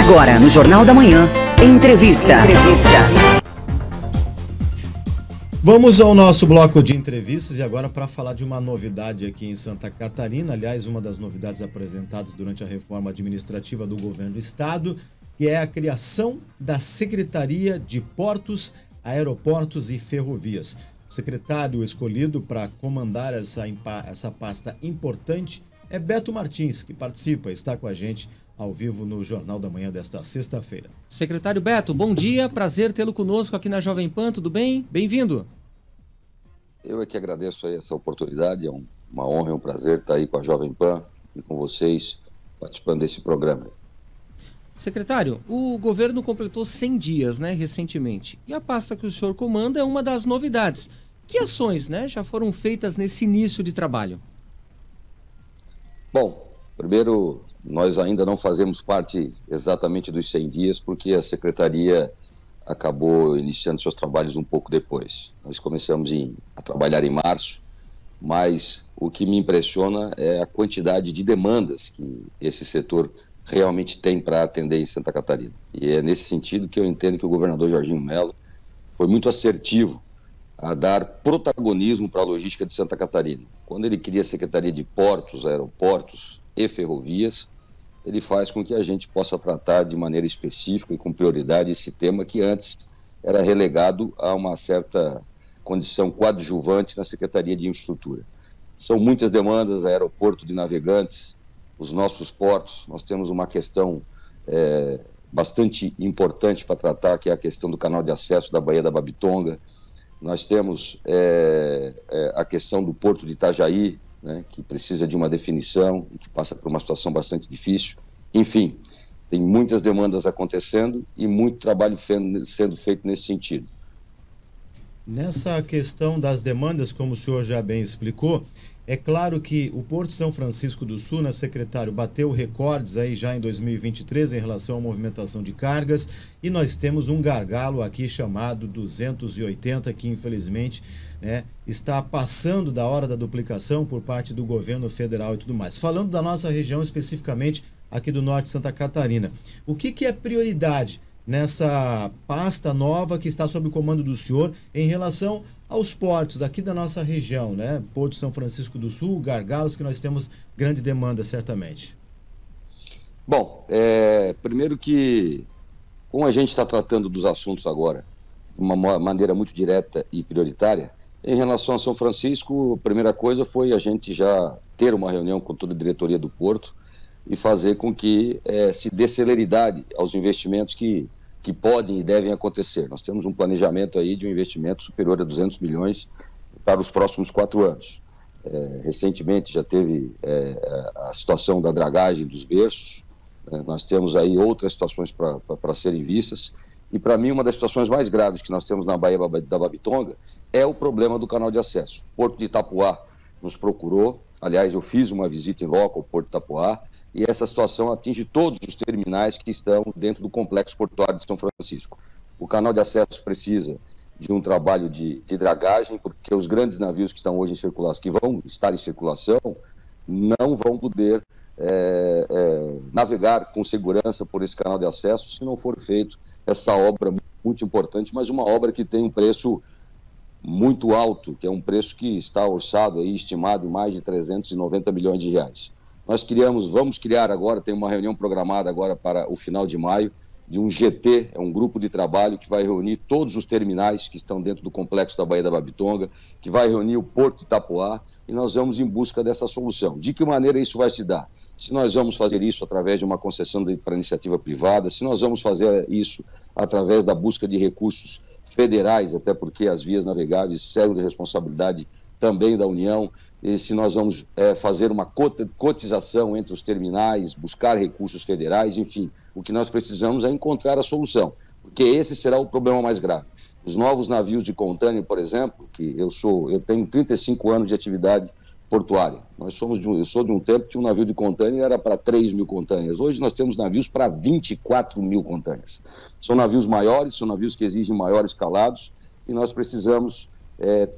Agora, no Jornal da Manhã, entrevista. Vamos ao nosso bloco de entrevistas e agora para falar de uma novidade aqui em Santa Catarina, aliás, uma das novidades apresentadas durante a reforma administrativa do governo do estado, que é a criação da Secretaria de Portos, Aeroportos e Ferrovias. O secretário escolhido para comandar essa pasta importante é Beto Martins, que participa, está com a gente ao vivo no Jornal da Manhã desta sexta-feira. Secretário Beto, bom dia, prazer tê-lo conosco aqui na Jovem Pan, tudo bem? Bem-vindo. Eu é que agradeço aí essa oportunidade, é uma honra e um prazer estar aí com a Jovem Pan e com vocês participando desse programa. Secretário, o governo completou 100 dias, recentemente, e a pasta que o senhor comanda é uma das novidades. Que ações, já foram feitas nesse início de trabalho? Bom, primeiro, nós ainda não fazemos parte exatamente dos 100 dias, porque a Secretaria acabou iniciando seus trabalhos um pouco depois. Nós começamos a trabalhar em março, mas o que me impressiona é a quantidade de demandas que esse setor realmente tem para atender em Santa Catarina. E é nesse sentido que eu entendo que o governador Jorginho Melo foi muito assertivo a dar protagonismo para a logística de Santa Catarina. Quando ele cria a Secretaria de Portos, Aeroportos e Ferrovias, ele faz com que a gente possa tratar de maneira específica e com prioridade esse tema que antes era relegado a uma certa condição coadjuvante na Secretaria de Infraestrutura. São muitas demandas, aeroporto de navegantes, os nossos portos. Nós temos uma questão bastante importante para tratar, que é a questão do canal de acesso da Baía da Babitonga. Nós temos a questão do Porto de Itajaí, que precisa de uma definição e que passa por uma situação bastante difícil. Enfim, tem muitas demandas acontecendo e muito trabalho sendo feito nesse sentido. Nessa questão das demandas, como o senhor já bem explicou, é claro que o Porto de São Francisco do Sul, secretário, bateu recordes aí já em 2023 em relação à movimentação de cargas, e nós temos um gargalo aqui chamado 280, que infelizmente está passando da hora da duplicação por parte do governo federal e tudo mais. Falando da nossa região especificamente aqui do norte de Santa Catarina, o que é prioridade nessa pasta nova que está sob o comando do senhor em relação aos portos aqui da nossa região, Porto de São Francisco do Sul, gargalos, que nós temos grande demanda, certamente? Bom, primeiro que, como a gente está tratando dos assuntos agora de uma maneira muito direta e prioritária, em relação a São Francisco, a primeira coisa foi a gente já ter uma reunião com toda a diretoria do Porto e fazer com que se dê celeridade aos investimentos que podem e devem acontecer. Nós temos um planejamento aí de um investimento superior a 200 milhões para os próximos 4 anos. Recentemente já teve a situação da dragagem dos berços, nós temos aí outras situações para serem vistas, e para mim uma das situações mais graves que nós temos na Baía da Babitonga é o problema do canal de acesso. O Porto de Itapuá nos procurou, aliás eu fiz uma visita em loco ao Porto de Itapuá, e essa situação atinge todos os terminais que estão dentro do complexo portuário de São Francisco. O canal de acesso precisa de um trabalho de dragagem, porque os grandes navios que estão hoje em circulação, que vão estar em circulação, não vão poder navegar com segurança por esse canal de acesso se não for feito essa obra muito importante, mas uma obra que tem um preço muito alto, que é um preço que está orçado aí, estimado em mais de 390 milhões de reais. Nós vamos criar agora, tem uma reunião programada agora para o final de maio, de um GT, é um grupo de trabalho que vai reunir todos os terminais que estão dentro do complexo da Baía da Babitonga, que vai reunir o Porto de Itapuá, e nós vamos em busca dessa solução. De que maneira isso vai se dar? Se nós vamos fazer isso através de uma concessão para iniciativa privada, se nós vamos fazer isso através da busca de recursos federais, até porque as vias navegáveis serão de responsabilidade também da União, e se nós vamos fazer uma cotização entre os terminais, buscar recursos federais, enfim, o que nós precisamos é encontrar a solução, porque esse será o problema mais grave. Os novos navios de contêiner, por exemplo, que eu tenho 35 anos de atividade portuária. Eu sou de um tempo que um navio de contêiner era para 3 mil contêineres. Hoje nós temos navios para 24 mil contêineres. São navios maiores, são navios que exigem maiores calados, e nós precisamos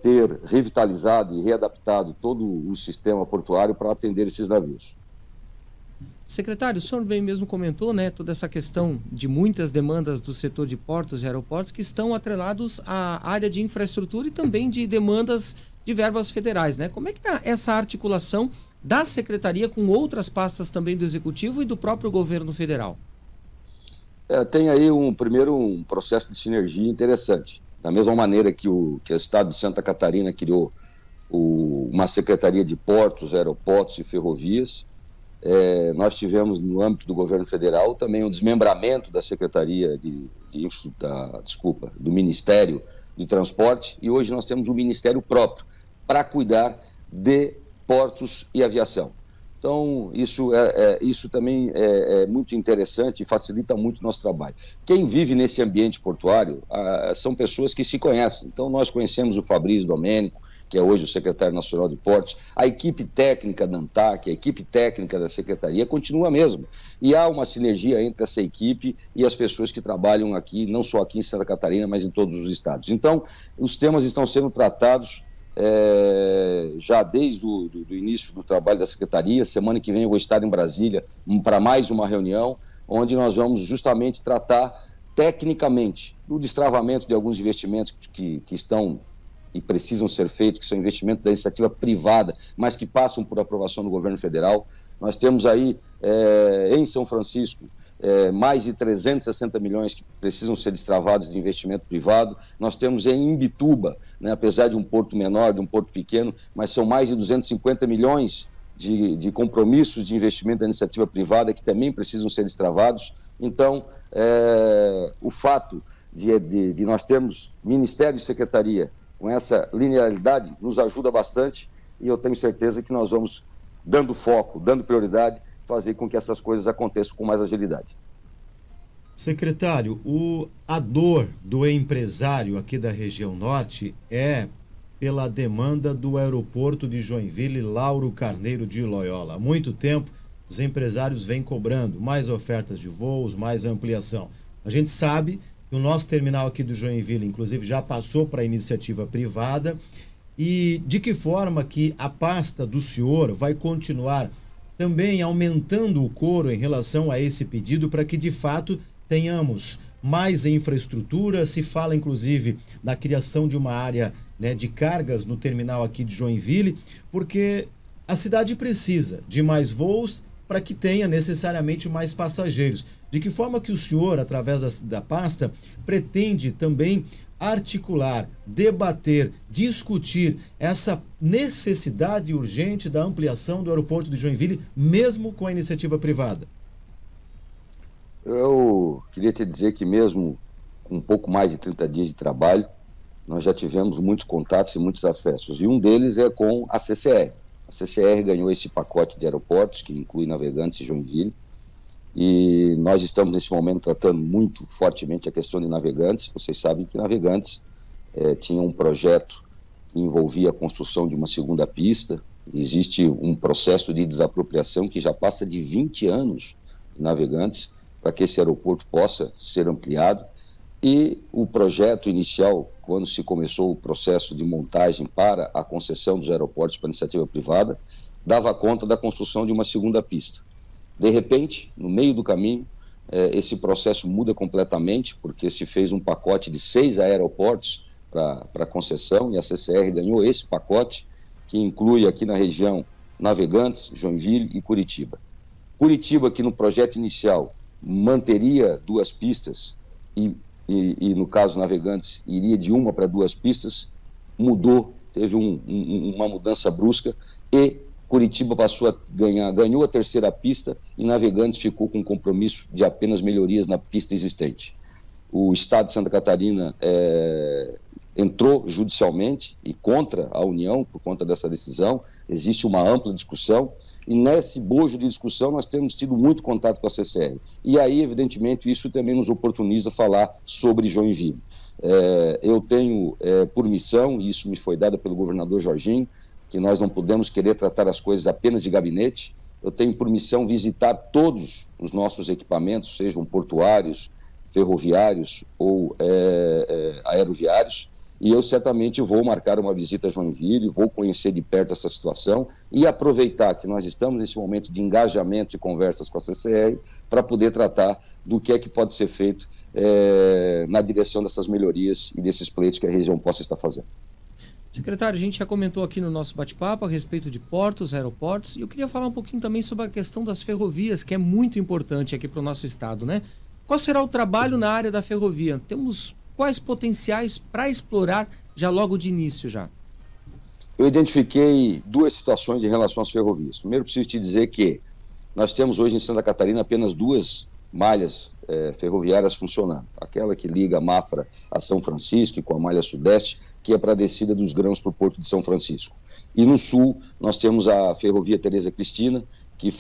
ter revitalizado e readaptado todo o sistema portuário para atender esses navios. Secretário, o senhor bem mesmo comentou, né, toda essa questão de muitas demandas do setor de portos e aeroportos que estão atrelados à área de infraestrutura e também de demandas de verbas federais, né? Como é que está essa articulação da Secretaria com outras pastas também do Executivo e do próprio governo federal? Tem aí um processo de sinergia interessante. Da mesma maneira que o Estado de Santa Catarina criou uma Secretaria de Portos, Aeroportos e Ferrovias, nós tivemos no âmbito do governo federal também um desmembramento da Secretaria do Ministério de Transporte, e hoje nós temos um Ministério próprio para cuidar de portos e aviação. Então, isso também é muito interessante e facilita muito o nosso trabalho. Quem vive nesse ambiente portuário são pessoas que se conhecem. Então, nós conhecemos o Fabrício Domênico, que é hoje o secretário nacional de Portos, a equipe técnica da ANTAC, a equipe técnica da Secretaria continua a mesma. E há uma sinergia entre essa equipe e as pessoas que trabalham aqui, não só aqui em Santa Catarina, mas em todos os estados. Então, os temas estão sendo tratados já desde o início do trabalho da Secretaria. Semana que vem eu vou estar em Brasília para mais uma reunião, onde nós vamos justamente tratar tecnicamente do destravamento de alguns investimentos que estão e precisam ser feitos, que são investimentos da iniciativa privada, mas que passam por aprovação do governo federal. Nós temos aí, em São Francisco, mais de 360 milhões que precisam ser destravados de investimento privado. Nós temos em Imbituba, né, apesar de um porto menor, de um porto pequeno, mas são mais de 250 milhões de compromissos de investimento da iniciativa privada que também precisam ser destravados. Então, o fato de nós termos Ministério e Secretaria com essa linearidade nos ajuda bastante, e eu tenho certeza que nós vamos, dando foco, dando prioridade, fazer com que essas coisas aconteçam com mais agilidade. Secretário, a dor do empresário aqui da região norte é pela demanda do aeroporto de Joinville, Lauro Carneiro de Loyola. Há muito tempo, os empresários vêm cobrando mais ofertas de voos, mais ampliação. A gente sabe que o nosso terminal aqui do Joinville, inclusive, já passou para a iniciativa privada. E de que forma que a pasta do senhor vai continuar também aumentando o coro em relação a esse pedido para que, de fato, tenhamos mais infraestrutura? Se fala, inclusive, da criação de uma área, né, de cargas no terminal aqui de Joinville, porque a cidade precisa de mais voos para que tenha necessariamente mais passageiros. De que forma que o senhor, através da pasta, pretende também articular, debater, discutir essa necessidade urgente da ampliação do aeroporto de Joinville, mesmo com a iniciativa privada? Eu queria te dizer que mesmo com um pouco mais de 30 dias de trabalho, nós já tivemos muitos contatos e muitos acessos, e um deles é com a CCR. A CCR ganhou esse pacote de aeroportos, que inclui Navegantes e Joinville, e nós estamos nesse momento tratando muito fortemente a questão de Navegantes. Vocês sabem que Navegantes tinha um projeto que envolvia a construção de uma segunda pista. Existe um processo de desapropriação que já passa de 20 anos em Navegantes para que esse aeroporto possa ser ampliado, e o projeto inicial, quando se começou o processo de montagem para a concessão dos aeroportos para iniciativa privada, dava conta da construção de uma segunda pista. De repente, no meio do caminho, esse processo muda completamente, porque se fez um pacote de 6 aeroportos para concessão, e a CCR ganhou esse pacote, que inclui aqui na região Navegantes, Joinville e Curitiba. Curitiba, que no projeto inicial manteria 2 pistas, e no caso Navegantes iria de 1 para 2 pistas, mudou, teve uma mudança brusca, e Curitiba ganhou a 3ª pista, e Navegantes ficou com um compromisso de apenas melhorias na pista existente. O Estado de Santa Catarina entrou judicialmente e contra a União por conta dessa decisão. Existe uma ampla discussão, e nesse bojo de discussão nós temos tido muito contato com a CCR. E aí, evidentemente, isso também nos oportuniza falar sobre Joinville. Eu tenho por missão, e isso me foi dado pelo governador Jorginho, que nós não podemos querer tratar as coisas apenas de gabinete. Eu tenho por missão visitar todos os nossos equipamentos, sejam portuários, ferroviários ou aeroviários, e eu certamente vou marcar uma visita a Joinville, vou conhecer de perto essa situação e aproveitar que nós estamos nesse momento de engajamento e conversas com a CCR para poder tratar do que é que pode ser feito na direção dessas melhorias e desses pleitos que a região possa estar fazendo. Secretário, a gente já comentou aqui no nosso bate-papo a respeito de portos, aeroportos, e eu queria falar um pouquinho também sobre a questão das ferrovias, que é muito importante aqui para o nosso estado, né? Qual será o trabalho na área da ferrovia? Temos quais potenciais para explorar já logo de início já? Eu identifiquei duas situações em relação às ferrovias. Primeiro, preciso te dizer que nós temos hoje em Santa Catarina apenas duas malhas ferroviárias funcionando. Aquela que liga a Mafra a São Francisco e com a malha sudeste, que é para a descida dos grãos para o Porto de São Francisco. E no sul nós temos a ferrovia Tereza Cristina, que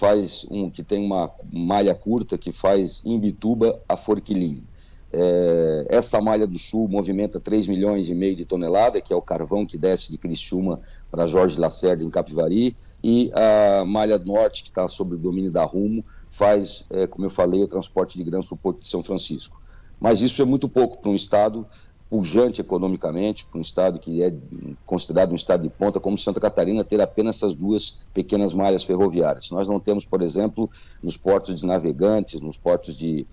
tem uma malha curta que faz Imbituba a Forquilinha. Essa malha do sul movimenta 3,5 milhões de toneladas, que é o carvão que desce de Criciúma para Jorge Lacerda em Capivari, e a malha norte, que está sob o domínio da Rumo, faz, como eu falei, o transporte de grãos para o Porto de São Francisco. Mas isso é muito pouco para um estado pujante economicamente, para um estado que é considerado um estado de ponta como Santa Catarina, ter apenas essas duas pequenas malhas ferroviárias. Nós não temos, por exemplo, nos portos de Navegantes, nos portos de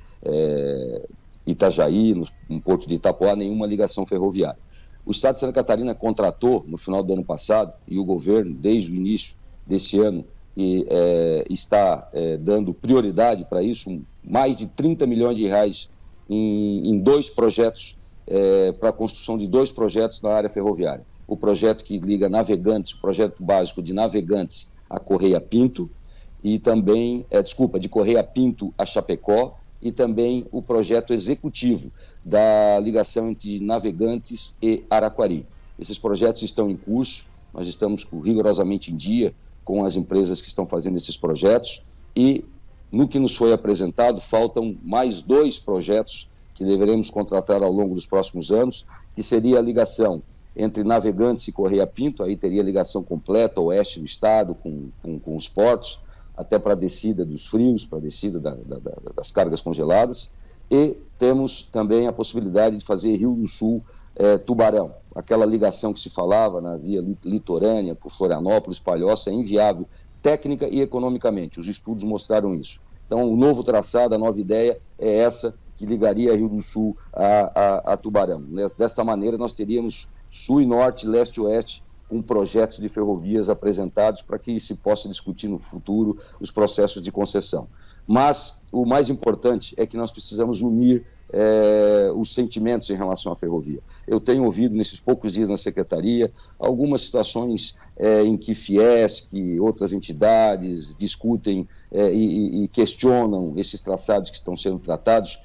Itajaí, no porto de Itapoá, nenhuma ligação ferroviária. O estado de Santa Catarina contratou no final do ano passado, e o governo, desde o início desse ano, está dando prioridade para isso, mais de 30 milhões de reais em dois projetos, para a construção de dois projetos na área ferroviária. O projeto que liga Navegantes, o projeto básico de Navegantes a Correia Pinto, e também, de Correia Pinto a Chapecó, e também o projeto executivo da ligação entre Navegantes e Araquari. Esses projetos estão em curso, nós estamos rigorosamente em dia com as empresas que estão fazendo esses projetos, e no que nos foi apresentado, faltam mais dois projetos que deveremos contratar ao longo dos próximos anos, que seria a ligação entre Navegantes e Correia Pinto, aí teria ligação completa, oeste do estado, com os portos, até para a descida dos frios, para a descida das cargas congeladas, e temos também a possibilidade de fazer Rio do Sul, Tubarão. Aquela ligação que se falava na via litorânea por Florianópolis, Palhoça, é inviável técnica e economicamente, os estudos mostraram isso. Então, o novo traçado, a nova ideia é essa, que ligaria Rio do Sul a Tubarão. Desta maneira, nós teríamos sul e norte, leste e oeste, com projetos de ferrovias apresentados para que se possa discutir no futuro os processos de concessão. Mas o mais importante é que nós precisamos unir os sentimentos em relação à ferrovia. Eu tenho ouvido nesses poucos dias na Secretaria algumas situações em que Fiesc e outras entidades discutem e questionam esses traçados que estão sendo tratados.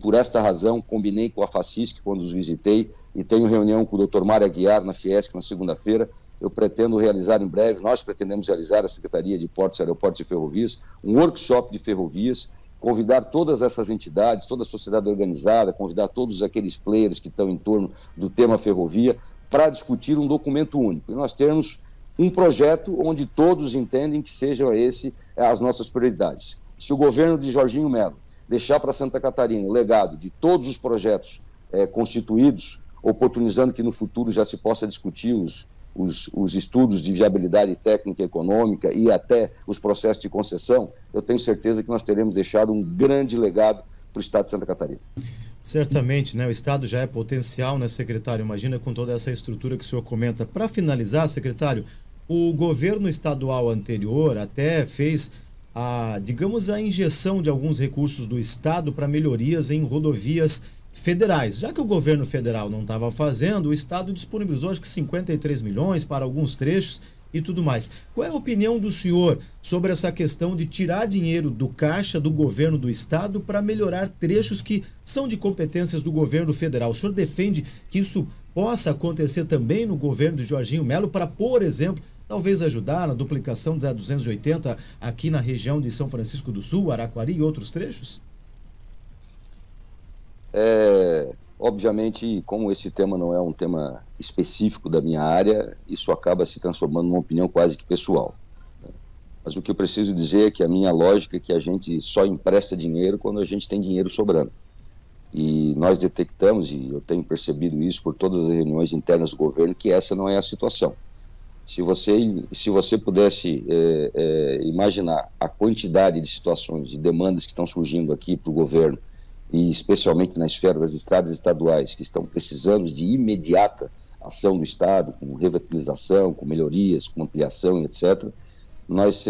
Por esta razão, combinei com a FACISC quando os visitei, e tenho reunião com o Dr. Mário Aguiar na Fiesc na segunda-feira. Eu pretendo realizar em breve, nós pretendemos realizar, a Secretaria de Portos, Aeroportos e Ferrovias, um workshop de ferrovias, convidar todas essas entidades, toda a sociedade organizada, convidar todos aqueles players que estão em torno do tema ferrovia, para discutir um documento único. E nós temos um projeto onde todos entendem que sejam as nossas prioridades. Se o governo de Jorginho Melo deixar para Santa Catarina o legado de todos os projetos constituídos, oportunizando que no futuro já se possa discutir os estudos de viabilidade técnica e econômica e até os processos de concessão, eu tenho certeza que nós teremos deixado um grande legado para o estado de Santa Catarina. Certamente, né? O estado já é potencial, né, secretário? Imagina com toda essa estrutura que o senhor comenta. Para finalizar, secretário, o governo estadual anterior até fez a injeção de alguns recursos do estado para melhorias em rodovias federais. Já que o governo federal não estava fazendo, o estado disponibilizou acho que 53 milhões para alguns trechos e tudo mais. Qual é a opinião do senhor sobre essa questão de tirar dinheiro do caixa do governo do estado para melhorar trechos que são de competências do governo federal? O senhor defende que isso possa acontecer também no governo de Jorginho Melo para, por exemplo, talvez ajudar na duplicação da 280 aqui na região de São Francisco do Sul, Araquari e outros trechos? Obviamente, como esse tema não é um tema específico da minha área, isso acaba se transformando numa opinião quase que pessoal. Mas o que eu preciso dizer é que a minha lógica é que a gente só empresta dinheiro quando a gente tem dinheiro sobrando. E nós detectamos, e eu tenho percebido isso por todas as reuniões internas do governo, que essa não é a situação. Se você pudesse imaginar a quantidade de situações, de demandas que estão surgindo aqui para o governo, e especialmente na esfera das estradas estaduais, que estão precisando de imediata ação do Estado, com revitalização, com melhorias, com ampliação, etc., nós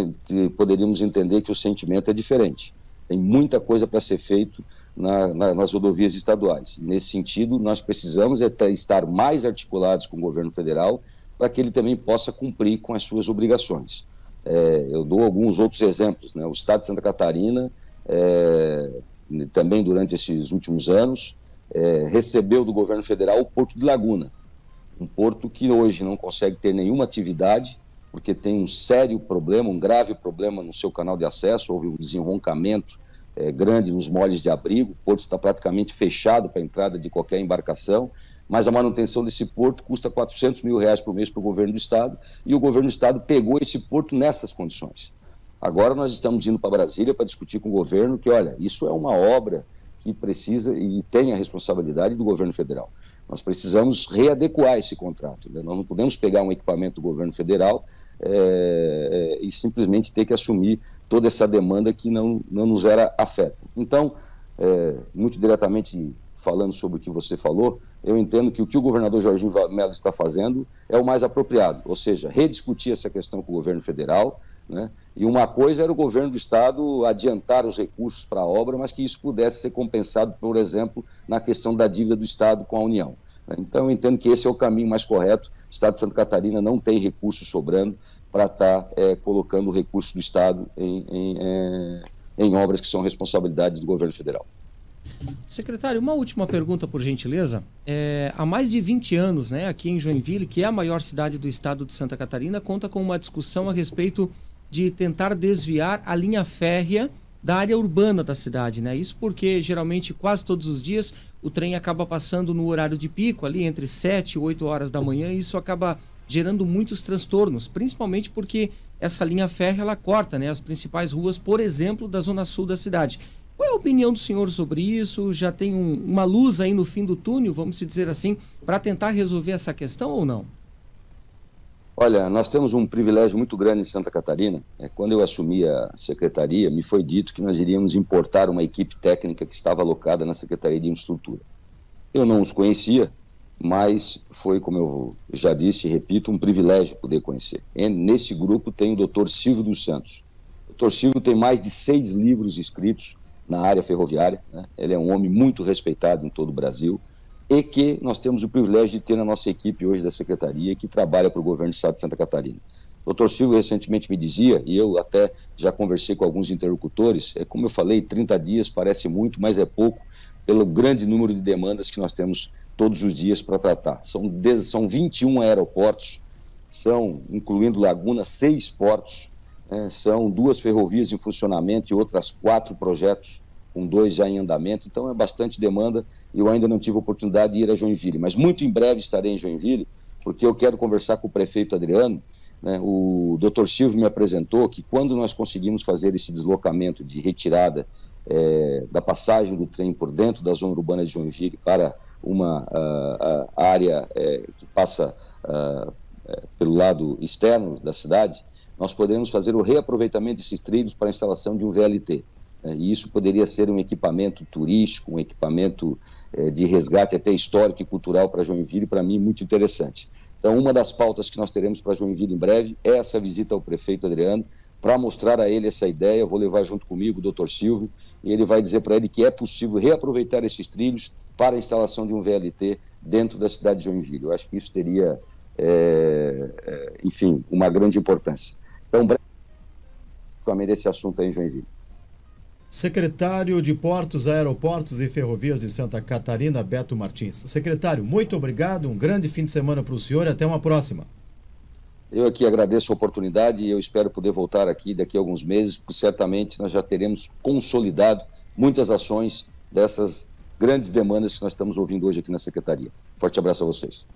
poderíamos entender que o sentimento é diferente. Tem muita coisa para ser feito nas rodovias estaduais. Nesse sentido, nós precisamos estar mais articulados com o governo federal para que ele também possa cumprir com as suas obrigações. Eu dou alguns outros exemplos, né? O Estado de Santa Catarina, também durante esses últimos anos, recebeu do governo federal o Porto de Laguna, um porto que hoje não consegue ter nenhuma atividade, porque tem um sério problema, um grave problema no seu canal de acesso. Houve um desenroncamento grande nos moles de abrigo, o porto está praticamente fechado para a entrada de qualquer embarcação, mas a manutenção desse porto custa R$400 mil por mês para o governo do Estado, e o governo do Estado pegou esse porto nessas condições. Agora nós estamos indo para Brasília para discutir com o governo que, olha, isso é uma obra que precisa e tem a responsabilidade do governo federal. Nós precisamos readequar esse contrato, né? Nós não podemos pegar um equipamento do governo federal e simplesmente ter que assumir toda essa demanda que não nos era afeta. Então, muito diretamente falando sobre o que você falou, eu entendo que o que o governador Jorginho Melo está fazendo é o mais apropriado, ou seja, rediscutir essa questão com o governo federal, né? E uma coisa era o governo do Estado adiantar os recursos para a obra, mas que isso pudesse ser compensado, por exemplo, na questão da dívida do Estado com a União. Então, eu entendo que esse é o caminho mais correto. O Estado de Santa Catarina não tem recursos sobrando para estar colocando o recurso do Estado em obras que são responsabilidade do governo federal. Secretário, uma última pergunta, por gentileza. Há mais de 20 anos, né, aqui em Joinville, que é a maior cidade do estado de Santa Catarina, conta com uma discussão a respeito de tentar desviar a linha férrea da área urbana da cidade, né? Isso porque geralmente quase todos os dias o trem acaba passando no horário de pico, ali entre 7 e 8 horas da manhã, e isso acaba gerando muitos transtornos, principalmente porque essa linha férrea ela corta, né, as principais ruas, por exemplo, da zona sul da cidade. Qual é a opinião do senhor sobre isso? Já tem uma luz aí no fim do túnel, vamos dizer assim, para tentar resolver essa questão ou não? Olha, nós temos um privilégio muito grande em Santa Catarina. Quando eu assumi a secretaria, me foi dito que nós iríamos importar uma equipe técnica que estava alocada na Secretaria de Infraestrutura. Eu não os conhecia, mas foi, como eu já disse e repito, um privilégio poder conhecer. Nesse grupo tem o Dr. Silvio dos Santos. O Dr. Silvio tem mais de 6 livros escritos na área ferroviária, né? Ele é um homem muito respeitado em todo o Brasil, e que nós temos o privilégio de ter na nossa equipe hoje da Secretaria, que trabalha para o governo do Estado de Santa Catarina. O Dr. Silvio recentemente me dizia, e eu até já conversei com alguns interlocutores, como eu falei, 30 dias parece muito, mas é pouco, pelo grande número de demandas que nós temos todos os dias para tratar. São 21 aeroportos, incluindo Laguna, 6 portos, são 2 ferrovias em funcionamento e outras 4 projetos, com 2 já em andamento, então é bastante demanda, e eu ainda não tive a oportunidade de ir a Joinville, mas muito em breve estarei em Joinville, porque eu quero conversar com o prefeito Adriano, né? O Dr. Silvio me apresentou que quando nós conseguimos fazer esse deslocamento de retirada da passagem do trem por dentro da zona urbana de Joinville para uma área que passa pelo lado externo da cidade, nós poderemos fazer o reaproveitamento desses trilhos para a instalação de um VLT. E isso poderia ser um equipamento turístico, um equipamento de resgate até histórico e cultural para Joinville, para mim muito interessante. Então, uma das pautas que nós teremos para Joinville em breve é essa visita ao prefeito Adriano, para mostrar a ele essa ideia. Eu vou levar junto comigo o Dr. Silvio, e ele vai dizer para ele que é possível reaproveitar esses trilhos para a instalação de um VLT dentro da cidade de Joinville. Eu acho que isso teria, enfim, uma grande importância. Então, brevemente, esse assunto aí em Joinville. Secretário de Portos, Aeroportos e Ferrovias de Santa Catarina, Beto Martins. Secretário, muito obrigado, um grande fim de semana para o senhor e até uma próxima. Eu aqui agradeço a oportunidade e eu espero poder voltar aqui daqui a alguns meses, porque certamente nós já teremos consolidado muitas ações dessas grandes demandas que nós estamos ouvindo hoje aqui na Secretaria. Forte abraço a vocês.